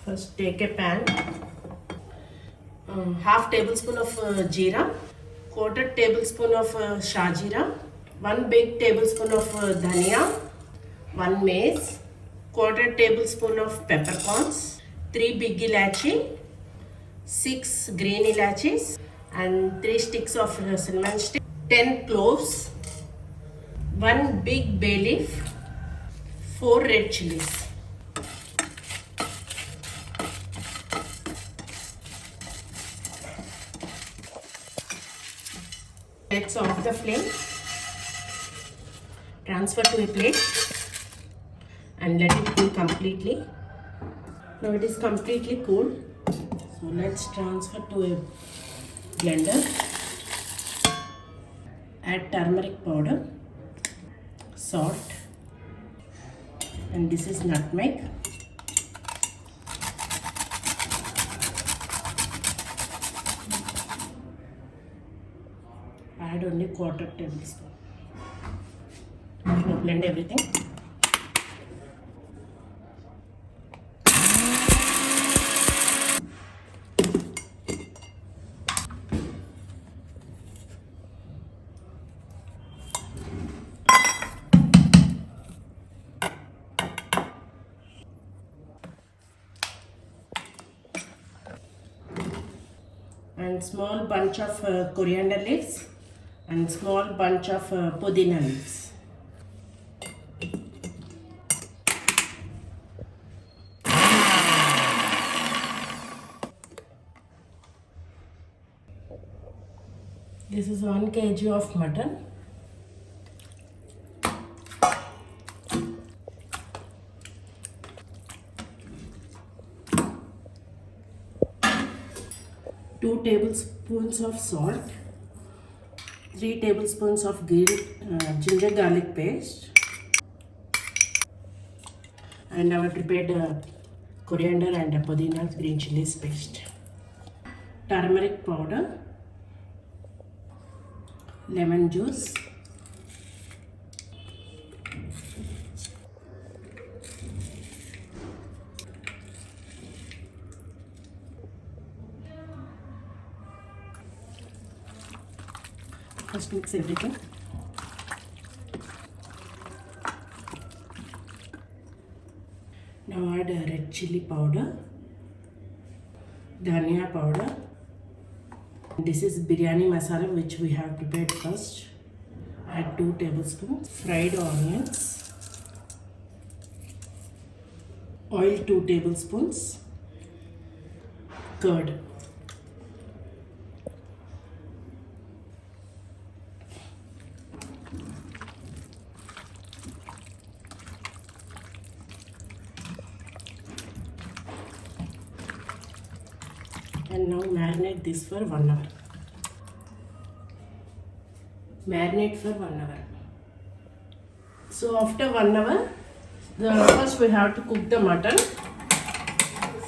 First take a pan, half tablespoon of jeera, quarter tablespoon of shajira, 1 big tablespoon of dhania, 1 mace, quarter tablespoon of peppercorns, 3 big ilachi, 6 green ilachis and 3 sticks of cinnamon stick, 10 cloves, 1 big bay leaf, 4 red chilies. Let's off the flame, transfer to a plate and let it cool completely. Now it is completely cool. So let's transfer to a blender. Add turmeric powder, salt, and this is nutmeg. Add only quarter tablespoon. Now blend everything. And small bunch of coriander leaves and small bunch of pudina leaves. This is 1 kg of mutton. Two tablespoons of salt, 3 tablespoons of ginger garlic paste, and our prepared coriander and pudina green chilies paste, turmeric powder, lemon juice, first mix everything. Now add red chili powder, dhania powder. This is biryani masala which we have prepared first. Add 2 tablespoons. Fried onions, oil 2 tablespoons, curd. And now marinate this for 1 hour. Marinate for 1 hour. So after 1 hour, first we have to cook the mutton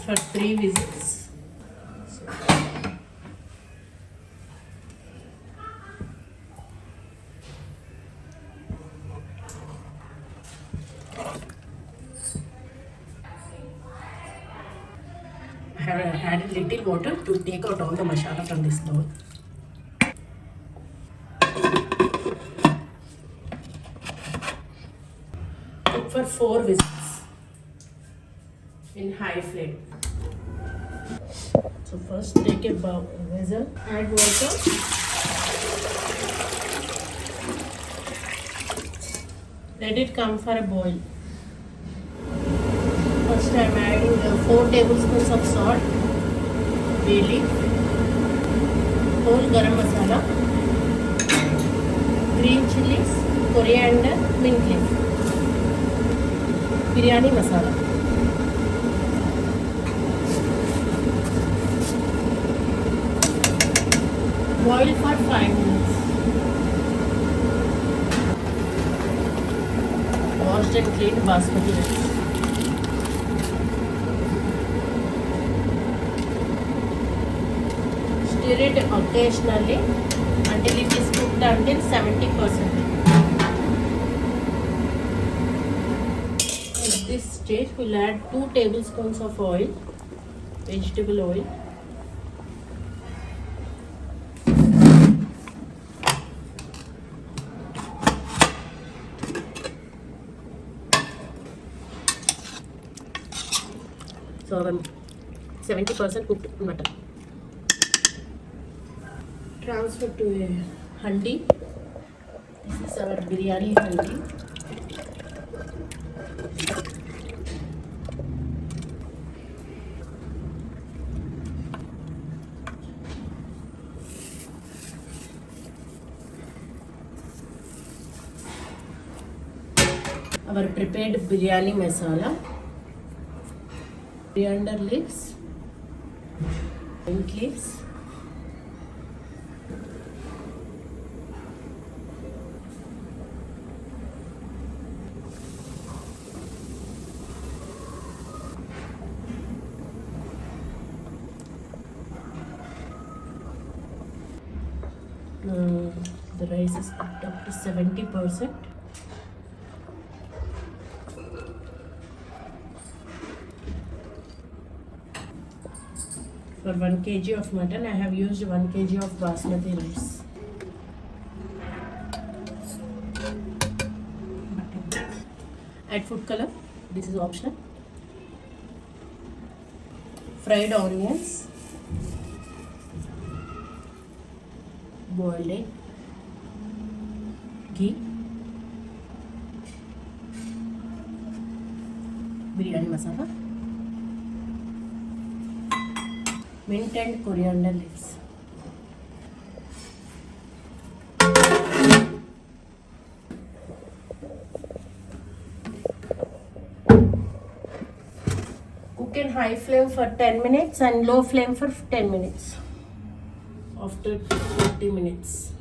for 3 whistles. I have added little water to take out all the masala from this bowl. Cook for 4 whistles in high flame. So first take a vessel, add water, let it come for a boil. First I am adding 4 tablespoons of salt, bay leaf, whole garam masala, green chilies, coriander, mint leaf, biryani masala. Boil for 5 minutes. Washed and cleaned basmati rice. Stir it occasionally until it is cooked until 70%. At this stage, we'll add 2 tablespoons of oil. vegetable oil, so 70% cooked mutton. Transfer to a handi. This is our biryani handi. Our prepared biryani masala, coriander leaves, mint leaves, the rice is cooked up to 70%. For 1 kg of mutton, I have used 1 kg of basmati rice. Add food color, this is optional. Fried onions, boiled egg, ghee, biryani masala, mint and coriander leaves. Cook in high flame for 10 minutes and low flame for 10 minutes. After 20 minutes.